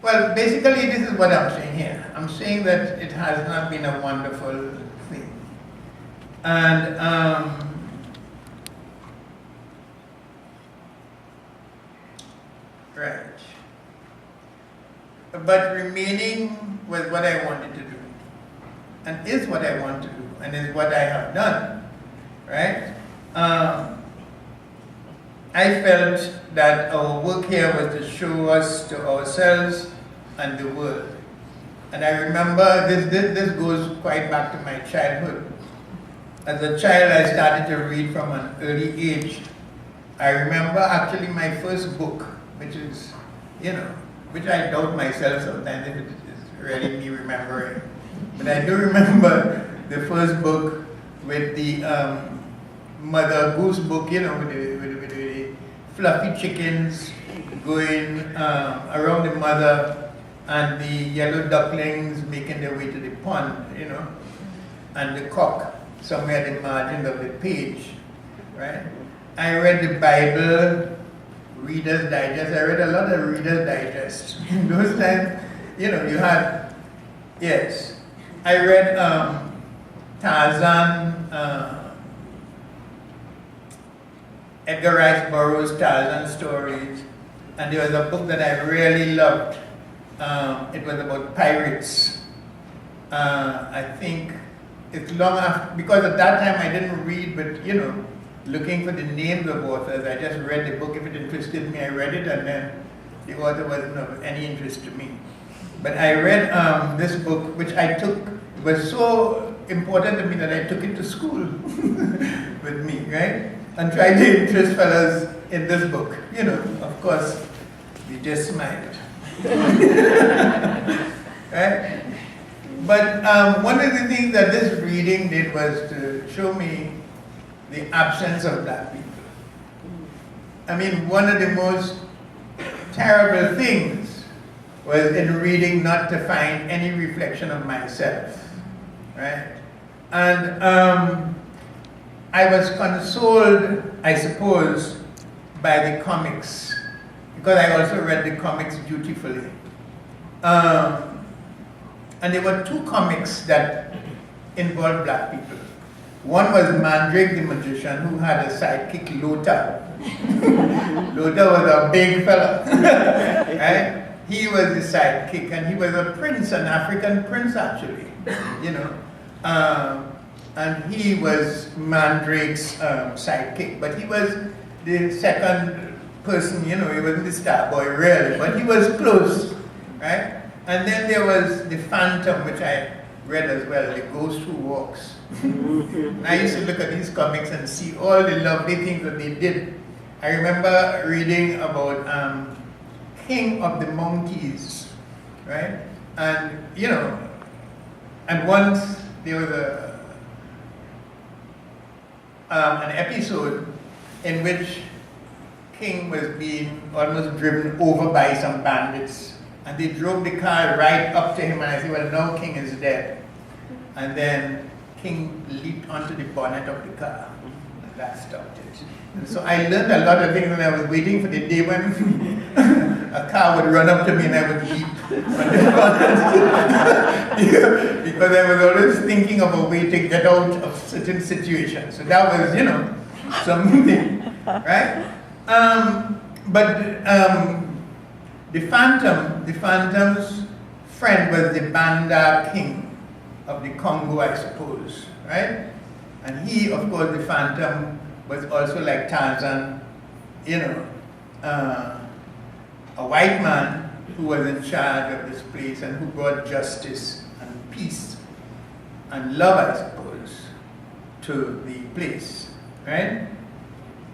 Well, basically this is what I'm saying here. I'm saying that it has not been a wonderful thing. And right. But remaining with what I wanted to do, and is what I want to do, and is what I have done, right? I felt that our work here was to show us to ourselves and the world. And I remember this goes quite back to my childhood. As a child, I started to read from an early age. I remember actually my first book, which is, which I doubt myself sometimes if it is really me remembering. But I do remember the first book with the Mother Goose book, with the fluffy chickens going around the mother and the yellow ducklings making their way to the pond, and the cock somewhere at the margin of the page, right? I read the Bible, Reader's Digest. I read a lot of Reader's Digest. In those times, you had, yes. I read Tarzan, Edgar Rice Burroughs' Tarzan stories, and there was a book that I really loved. It was about pirates. I think it's long after, because at that time I didn't read, but looking for the names of authors, I just read the book. If it interested me, I read it, and then the author wasn't of any interest to me. But I read this book, which I took, was so important to me that I took it to school with me, right? And tried to interest fellows in this book. Of course, we just smiled. Right? But one of the things that this reading did was to show me the absence of black people. I mean, one of the most terrible things was in reading not to find any reflection of myself, right? And I was consoled, I suppose, by the comics, because I also read the comics dutifully. And there were two comics that involved black people. One was Mandrake the Magician, who had a sidekick, Lota. Lota was a big fella, right? He was the sidekick, and he was a prince, an African prince actually, and he was Mandrake's sidekick, but he was the second person, he wasn't the star boy really, but he was close, right? And then there was the Phantom, which I read as well, the Ghost Who Walks. And I used to look at these comics and see all the lovely things that they did. I remember reading about King of the Monkeys, right? And, and once there was an episode in which King was being almost driven over by some bandits. And they drove the car right up to him, and I said, well, now King is dead. And then King leaped onto the bonnet of the car, and that stopped it. And so I learned a lot of things, and I was waiting for the day when a car would run up to me and I would leap on the bonnet. Because I was always thinking of a way to get out of certain situations. So that was, something, right? The Phantom's friend was the Banda King of the Congo, I suppose, right? And he, of course, the Phantom, was also like Tarzan, a white man who was in charge of this place and who brought justice and peace and love, I suppose, to the place, right?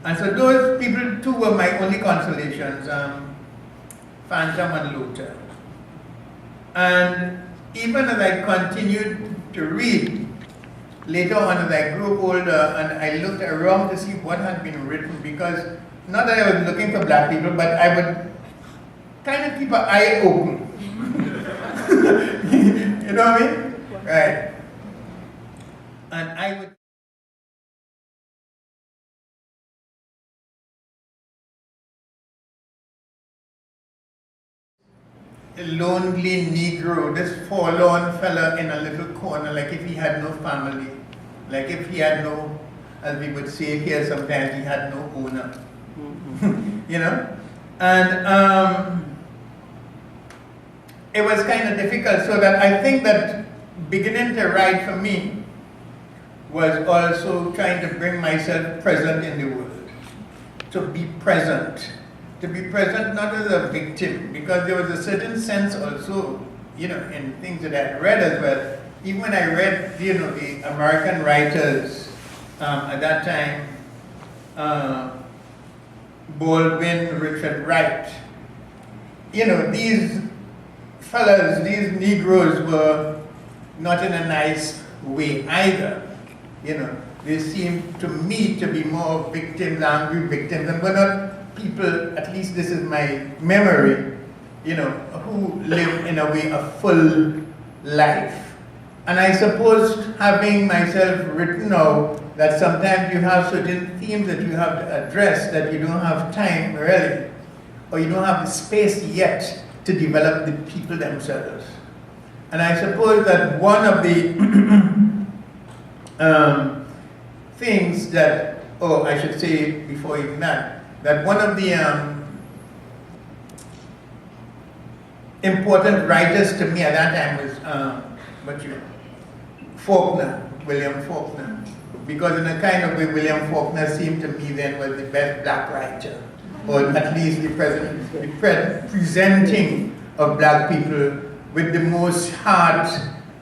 And so those people too were my only consolations, Phantom and Lota. And even as I continued to read, later on as I grew older and I looked around to see what had been written, because not that I was looking for black people, but I would kind of keep an eye open. You know what I mean? Right. And I would lonely Negro, this forlorn fella in a little corner, like if he had no family, like if he had no, as we would say here sometimes, he had no owner. You know? And it was kind of difficult, so that I think that beginning to write for me was also trying to bring myself present in the world, to be present. To be present not as a victim, because there was a certain sense also, you know, in things that I had read as well. Even when I read, you know, the American writers at that time, Baldwin, Richard Wright, you know, these fellas, these Negroes were not in a nice way either. You know, they seemed to me to be more victims, angry victims, and were not people, at least this is my memory, you know, who live in a way a full life. And I suppose having myself written out that sometimes you have certain themes that you have to address that you don't have time really, or you don't have the space yet to develop the people themselves. And I suppose that one of the things that, oh, I should say before even that one of the important writers to me at that time was Faulkner, William Faulkner. Because in a kind of way, William Faulkner seemed to me then was the best black writer, or at least the presenting of black people with the most heart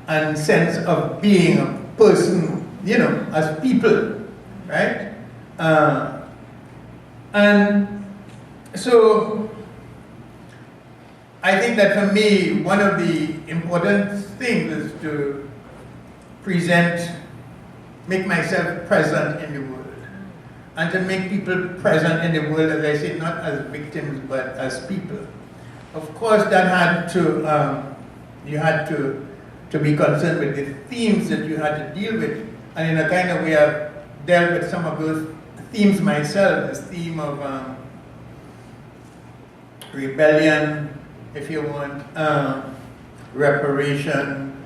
and sense of being a person, you know, as people, right? And so I think that for me, one of the important things is to make myself present in the world, and to make people present in the world, as I say, not as victims, but as people. Of course, that had to, you had to be concerned with the themes that you had to deal with, and in a kind of way I've dealt with some of those themes myself, this theme of rebellion, if you want, reparation,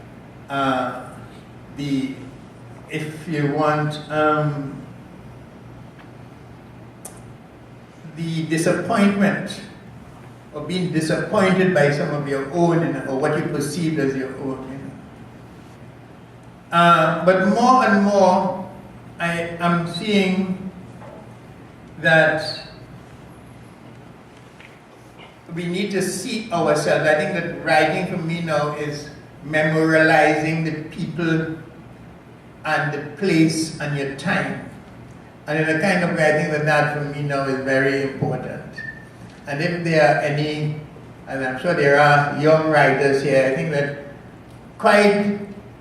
if you want, the disappointment, or being disappointed by some of your own, or what you perceive as your own. You know. But more and more, I am seeing that we need to see ourselves. I think that writing for me now is memorializing the people and the place and your time. And in a kind of way, I think that for me now is very important. And if there are any, and I'm sure there are young writers here, I think that quite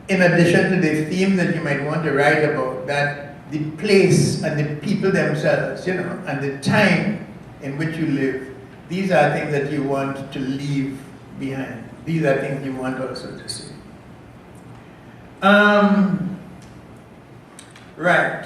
in addition to the theme that you might want to write about, that the place and the people themselves, you know, and the time in which you live, these are things that you want to leave behind. These are things you want also to see. Right.